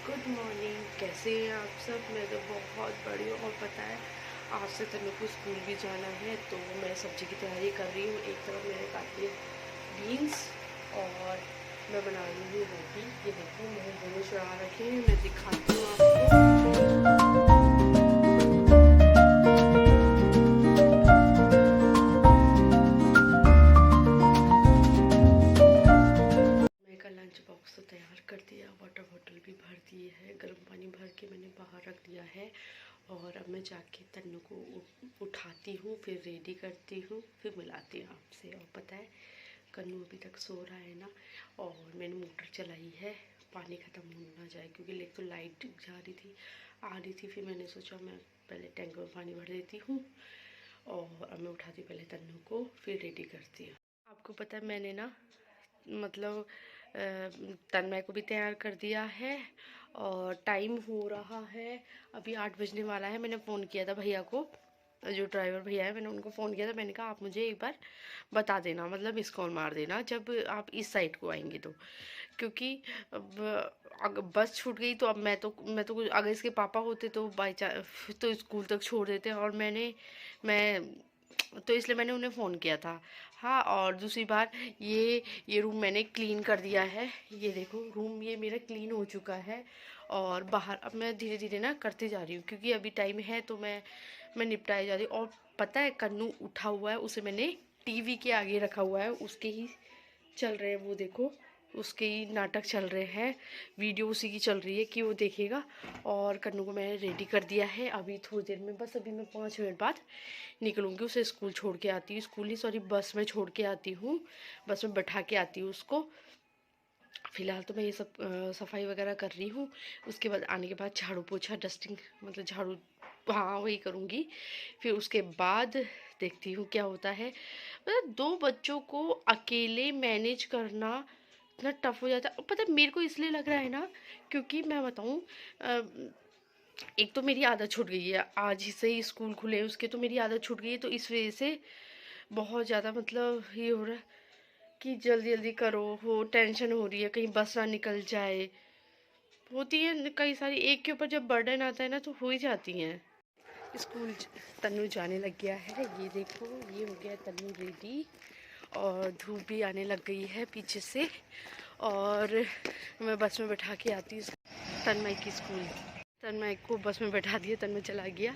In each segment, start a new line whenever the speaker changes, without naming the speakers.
Good morning. कैसे हैं आप सब? मैं तो बहुत बढ़िया हूँ। और पता है, आज से तनु को स्कूल भी जाना है, तो मैं सब्ज़ी की तैयारी कर रही हूँ। एक तरफ मैंने काटी है बीन्स और मैं बना रही हूँ रोटी। ये देखो मैंने दोनों चढ़ा रखे हैं, मैं दिखाती हूँ आपको। का लंच बॉक्स तो तैयार कर दिया, वाटर बॉटल भी भर दिए है, गर्म पानी भर के मैंने बाहर रख दिया है। और अब मैं जाके तन्नू को उठाती हूँ, फिर रेडी करती हूँ, फिर मिलाती हूँ आपसे। और पता है, कन्नू अभी तक सो रहा है ना, और मैंने मोटर चलाई है, पानी ख़त्म हो ना जाए, क्योंकि लेक तो लाइट जा रही थी, आ रही थी। फिर मैंने सोचा मैं पहले टैंक में पानी भर देती हूँ, और अब मैं उठाती पहले तन्नू को, फिर रेडी करती हूँ। आपको पता है, मैंने ना मतलब तन्मय को भी तैयार कर दिया है, और टाइम हो रहा है अभी 8 बजने वाला है। मैंने फ़ोन किया था भैया को, जो ड्राइवर भैया है, मैंने उनको फ़ोन किया था। मैंने कहा आप मुझे एक बार बता देना, मतलब मिस कॉल मार देना जब आप इस साइड को आएंगे तो, क्योंकि अब अगर बस छूट गई तो अब मैं तो अगर इसके पापा होते तो बाई चांस तो स्कूल तक छोड़ देते। और मैं तो इसलिए मैंने उन्हें फ़ोन किया था। हाँ, और दूसरी बात, ये रूम मैंने क्लीन कर दिया है। ये देखो रूम ये मेरा क्लीन हो चुका है। और बाहर अब मैं धीरे धीरे ना करते जा रही हूँ, क्योंकि अभी टाइम है, तो मैं निपटाई जा रही हूँ। और पता है, कन्नू उठा हुआ है, उसे मैंने टीवी के आगे रखा हुआ है, उसके ही चल रहे हैं वो देखो, उसके ही नाटक चल रहे हैं, वीडियो उसी की चल रही है कि वो देखेगा। और कन्नू को मैंने रेडी कर दिया है। अभी थोड़ी देर में, बस अभी मैं 5 मिनट बाद निकलूँगी, उसे स्कूल छोड़ के आती हूँ, स्कूल नहीं सॉरी बस में छोड़ के आती हूँ, बस में बैठा के आती हूँ उसको। फ़िलहाल तो मैं ये सब सफाई वगैरह कर रही हूँ। उसके बाद आने के बाद झाड़ू पोछा डस्टिंग, मतलब झाड़ू, हाँ वही करूँगी। फिर उसके बाद देखती हूँ क्या होता है। मतलब 2 बच्चों को अकेले मैनेज करना इतना टफ हो जाता है। पता है मेरे को इसलिए लग रहा है ना, क्योंकि मैं बताऊँ, एक तो मेरी आदत छूट गई है, आज ही से ही स्कूल खुले हैं उसके, तो मेरी आदत छूट गई है, तो इस वजह से बहुत ज़्यादा मतलब ये हो रहा है कि जल्दी जल्दी करो, हो टेंशन हो रही है कहीं बस ना निकल जाए। होती है कई सारी, एक के ऊपर जब बर्डन आता है ना तो हो ही जाती हैं। स्कूल तन्नू जाने लग गया है, ये देखो ये हो गया तन्नू रेडी, और धूप भी आने लग गई है पीछे से। और मैं बस में बैठा के आती हूँ तन्मय की स्कूल। तन्मय को बस में बैठा दिया, तन्मय चला गया,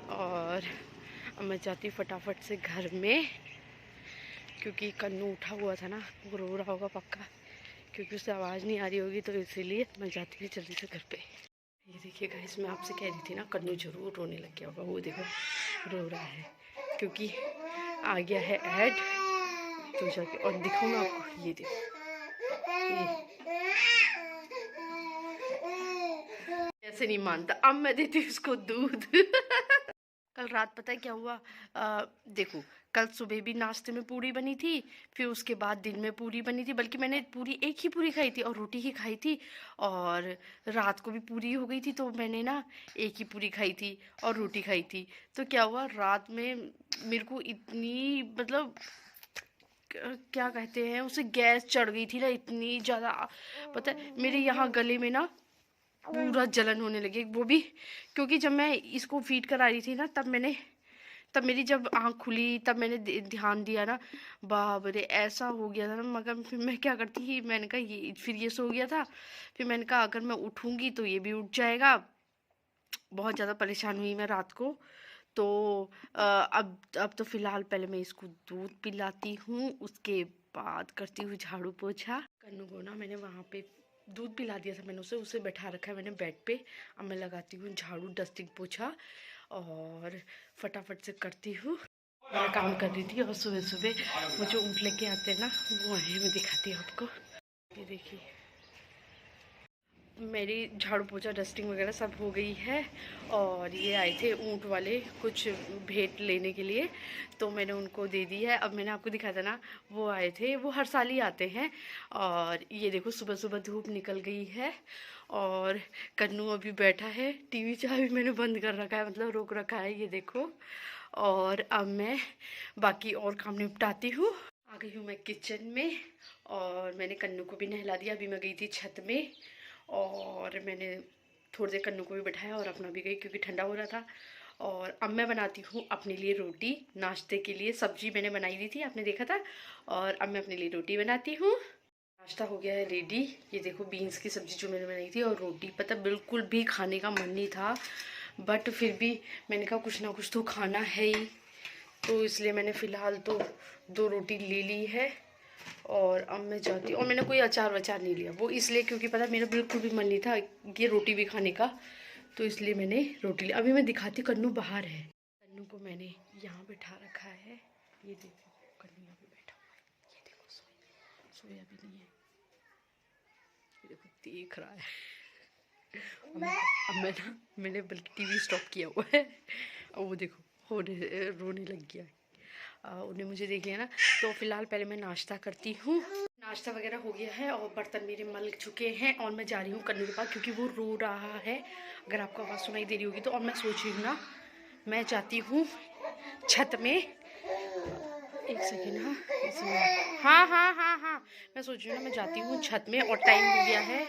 और अब मैं जाती हूँ फटाफट से घर में, क्योंकि कन्नू उठा हुआ था ना, वो रो रहा होगा पक्का, क्योंकि उसे आवाज़ नहीं आ रही होगी, तो इसीलिए मैं जाती हूँ जल्दी से घर पे। ये देखिए गाइस, मैं आपसे कह रही थी ना, कन्नू जरूर रोने लग गया होगा, वो देखो रो रहा है, क्योंकि आ गया है ऐड। तो जाके और दिखाऊँ मैं आपको, ये देखो ये ऐसे नहीं मानता। अब मैं देती हूँ उसको दूध। कल रात पता है क्या हुआ? देखो, कल सुबह भी नाश्ते में पूरी बनी थी, फिर उसके बाद दिन में पूरी बनी थी, बल्कि मैंने पूरी एक ही पूरी खाई थी और रोटी ही खाई थी। और रात को भी पूरी हो गई थी, तो मैंने ना एक ही पूरी खाई थी और रोटी खाई थी। तो क्या हुआ रात में, मेरे को इतनी मतलब क्या कहते हैं उसे, गैस चढ़ गई थी ना इतनी ज़्यादा। पता है मेरे यहाँ गले में ना पूरा जलन होने लगी, वो भी क्योंकि जब मैं इसको फीड करा रही थी ना, तब मेरी जब आँख खुली, तब मैंने ध्यान दिया ना, बाप रे ऐसा हो गया था ना। मगर फिर मैं क्या करती थी, मैंने कहा ये फिर ये सो गया था, फिर मैंने कहा अगर मैं उठूँगी तो ये भी उठ जाएगा। बहुत ज़्यादा परेशान हुई मैं रात को। तो अब तो फ़िलहाल पहले मैं इसको दूध पिलाती हूँ, उसके बाद करती हूँ झाड़ू पोछा। कन्नू को ना मैंने वहाँ पे दूध पिला दिया था, मैंने उसे बैठा रखा है मैंने बेड पे। अब मैं लगाती हूँ झाड़ू डस्टिंग पोछा, और फटाफट से करती हूँ। मैं काम कर रही थी, और सुबह सुबह मुझे ऊँट लेके आते हैं ना, वो आए, मैं दिखाती हूँ आपको। ये देखिए मेरी झाड़ू पोछा डस्टिंग वगैरह सब हो गई है। और ये आए थे ऊँट वाले कुछ भेंट लेने के लिए, तो मैंने उनको दे दी है। अब मैंने आपको दिखाया था ना, वो आए थे, वो हर साल ही आते हैं। और ये देखो सुबह सुबह धूप निकल गई है, और कन्नू अभी बैठा है, टीवी चाहे मैंने बंद कर रखा है, मतलब रोक रखा है, ये देखो। और अब मैं बाकी और काम निपटाती हूँ। आ गई हूँ मैं किचन में, और मैंने कन्नू को भी नहला दिया। अभी मैं गई थी छत में, और और मैंने थोड़ी देर कन्नू को भी बैठाया और अपना भी गई क्योंकि ठंडा हो रहा था। और अब मैं बनाती हूँ अपने लिए रोटी नाश्ते के लिए। सब्जी मैंने बनाई दी थी, आपने देखा था। और अब मैं अपने लिए रोटी बनाती हूँ। नाश्ता हो गया है रेडी। ये देखो बीन्स की सब्ज़ी जो मैंने बनाई थी और रोटी। पता बिल्कुल भी खाने का मन नहीं था, बट फिर भी मैंने कहा कुछ ना कुछ तो खाना है ही, तो इसलिए मैंने फ़िलहाल तो 2 रोटी ले ली है। और अब मैं जाती हूँ। और मैंने कोई अचार वचार नहीं लिया, वो इसलिए क्योंकि पता मेरा बिल्कुल भी मन नहीं था ये रोटी भी खाने का, तो इसलिए मैंने रोटी ली। अभी मैं दिखाती हूँ, कन्नू बाहर है। कन्नू को मैंने यहाँ बैठा रखा है। ये देखो कन्नू यहाँ पे बैठा हुआ है। ये देखो सोया भी नहीं है, ये देखो देख रहा है। अब मैंने बल्कि टीवी स्टॉप किया हुआ है। और वो देखो रोने लग गया है। उन्हें मुझे देख लिया ना। तो फिलहाल पहले मैं नाश्ता करती हूँ। नाश्ता वगैरह हो गया है और बर्तन मेरे मल चुके हैं और मैं जा रही हूँ कन्नू के पास क्योंकि वो रो रहा है, अगर आपको आवाज़ सुनाई दे रही होगी तो। और मैं सोच रही हूँ ना, मैं जाती हूँ छत में। एक सेकेंड, हाँ इसमें, हाँ मैं सोच रही हूँ ना, मैं जाती हूँ छत में। और टाइम हो गया है,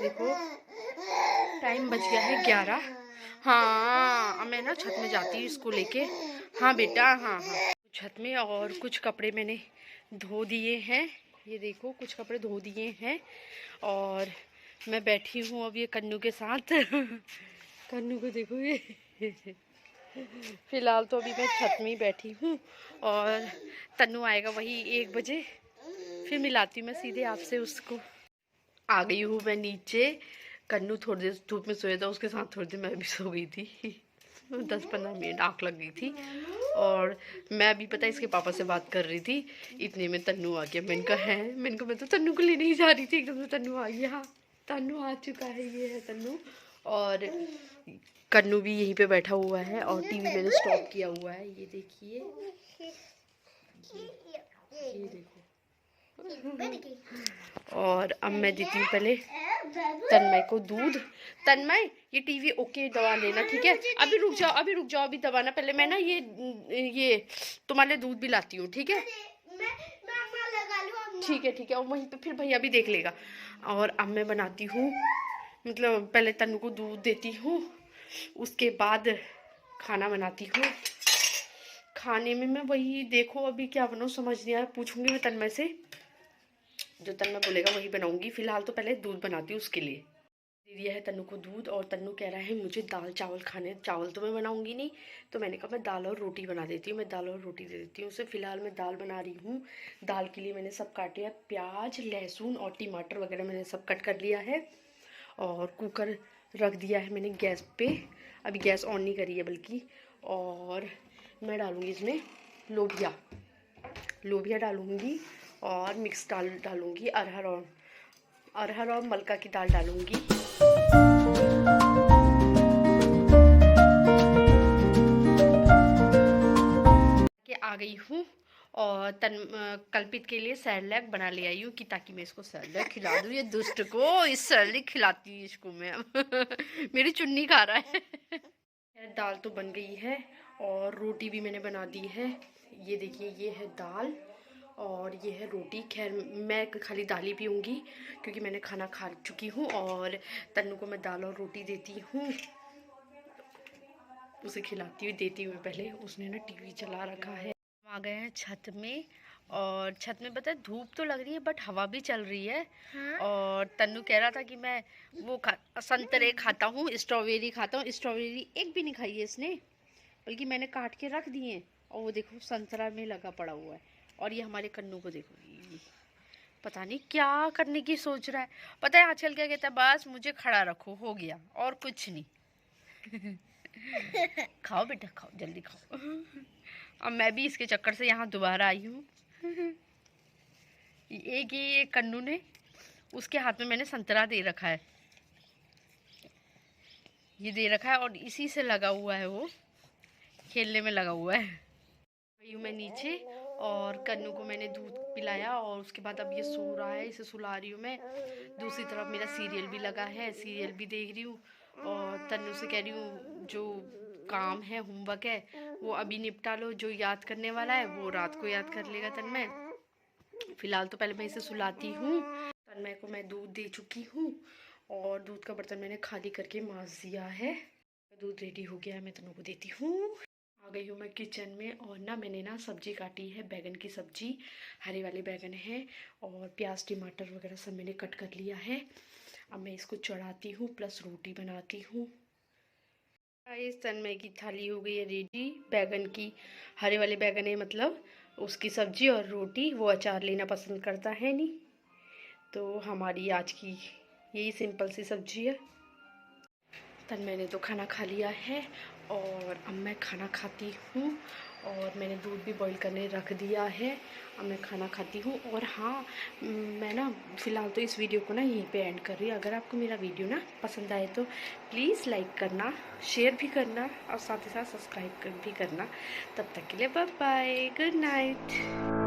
देखो टाइम बज गया है 11। हाँ अब मैं ना छत में जाती हूँ इसको लेके। हाँ बेटा, हाँ छत में। और कुछ कपड़े मैंने धो दिए हैं, ये देखो कुछ कपड़े धो दिए हैं। और मैं बैठी हूँ अब ये कन्नू के साथ। कन्नू को देखो ये। फिलहाल तो अभी मैं छत में ही बैठी हूँ और तन्नू आएगा वही 1 बजे, फिर मिलाती हूँ मैं सीधे आपसे उसको। आ गई हूँ मैं नीचे। कन्नू थोड़ी देर धूप में सोया था, उसके साथ थोड़ी देर मैं भी सो गई थी। 10-15 मिनट आँख लग गई थी। और मैं अभी पता इसके पापा से बात कर रही थी, इतने में तन्नू आ गया। मैंने कहा मैं तो तन्नू को लेने ही जा रही थी, एकदम से तन्नू आ गया। तन्नू आ चुका है, ये है तन्नू। और कन्नू भी यहीं पे बैठा हुआ है और टीवी मैंने स्टॉप किया हुआ है। ये देखिए, ये देखो। और अब मैं देती हूँ पहले तन्मय को दूध। तन्मय ये टीवी ओके दवा लेना, ठीक है। अभी रुक जाओ अभी दबाना। पहले मैं ना ये तुम्हारे दूध भी लाती हूँ, ठीक है। ठीक है और वहीं पे फिर भैया भी देख लेगा। और अब मैं बनाती हूँ, मतलब पहले तन्नू को दूध देती हूँ, उसके बाद खाना बनाती हूँ। खाने में मैं वही देखो अभी क्या बनाऊँ समझ नहीं आया, पूछूंगी मैं तन्मय से, जो तन्मय बोलेगा वही बनाऊंगी। फिलहाल तो पहले दूध बनाती हूँ उसके लिए। दे दिया है तन्नू को दूध और तन्नू कह रहा है मुझे दाल चावल खाने। चावल तो मैं बनाऊंगी नहीं, तो मैंने कहा मैं दाल और रोटी बना देती हूँ। मैं दाल और रोटी दे देती हूँ उसे। फिलहाल मैं दाल बना रही हूँ। दाल के लिए मैंने सब काट लिया, प्याज लहसुन और टमाटर वगैरह मैंने सब कट कर लिया है। और कुकर रख दिया है मैंने गैस पे, अभी गैस ऑन नहीं करी है बल्कि। और मैं डालूँगी इसमें लोबिया डालूँगी और मिक्स दाल डालूँगी, अरहर और मलका की दाल डालूँगी। आ गई हूँ और कल्पित के लिए सैरलैक बना ले आई हूँ कि ताकि मैं इसको सैरलैक खिला दूँ। ये दुष्ट को इस सैरलैक खिलाती हूँ इसको मैं। मेरी चुन्नी खा रहा है। दाल तो बन गई है और रोटी भी मैंने बना दी है। ये देखिए, ये है दाल और ये है रोटी। खैर मैं खाली दाल ही पीऊँगी क्योंकि मैंने खाना खा चुकी हूँ। और तन्नू को मैं दाल और रोटी देती हूँ, उसे खिलाती हुई देती हूँ। पहले उसने ना टीवी चला रखा है। हम आ गए हैं छत में और छत में पता है धूप तो लग रही है बट हवा भी चल रही है। हाँ? और तन्नू कह रहा था कि मैं वो संतरे खाता हूँ, स्ट्रॉबेरी खाता हूँ। स्ट्रॉबेरी एक भी नहीं खाई है इसने, बल्कि मैंने काट के रख दिए। और वो देखो संतरा में लगा पड़ा हुआ है। और ये हमारे कन्नू को देखो, पता नहीं क्या करने की सोच रहा है। पता है आजकल क्या कहता है, बस मुझे खड़ा रखो, हो गया और कुछ नहीं। खाओ बेटा खाओ, जल्दी खाओ। अब मैं भी इसके चक्कर से यहाँ दोबारा आई हूँ। एक ये कन्नू ने, उसके हाथ में मैंने संतरा दे रखा है, ये दे रखा है और इसी से लगा हुआ है, वो खेलने में लगा हुआ है। गई हूँ मैं नीचे और कन्नू को मैंने दूध पिलाया और उसके बाद अब ये सो रहा है, इसे सुला रही हूँ मैं। दूसरी तरफ मेरा सीरियल भी लगा है, सीरियल भी देख रही हूँ। और तन्नू से कह रही हूँ जो काम है, होमवर्क है, वो अभी निपटा लो, जो याद करने वाला है वो रात को याद कर लेगा तन्मय। फिलहाल तो पहले मैं इसे सुलाती हूँ। तन्मय को मैं दूध दे चुकी हूँ और दूध का बर्तन मैंने खाली करके मांज दिया है। दूध रेडी हो गया है, मैं तनु को देती हूँ। आ गई हूँ मैं किचन में और ना मैंने ना सब्जी काटी है, बैगन की सब्जी, हरे वाले बैगन है और प्याज टमाटर वगैरह सब मैंने कट कर लिया है। अब मैं इसको चढ़ाती हूँ प्लस रोटी बनाती हूँ। इस तन्मय की थाली हो गई है रेडी, बैगन की, हरे वाले बैगन है मतलब उसकी सब्जी और रोटी। वो अचार लेना पसंद करता है नहीं, तो हमारी आज की यही सिंपल सी सब्जी है। तन मैंने तो खाना खा लिया है और अब मैं खाना खाती हूँ। और मैंने दूध भी बॉईल करने रख दिया है। अब मैं खाना खाती हूँ। और हाँ, मैं ना फ़िलहाल तो इस वीडियो को ना यहीं पे एंड कर रही हूँ। अगर आपको मेरा वीडियो ना पसंद आए तो प्लीज़ लाइक करना, शेयर भी करना और साथ ही साथ सब्सक्राइब भी करना। तब तक के लिए बाय बाय, गुड नाइट।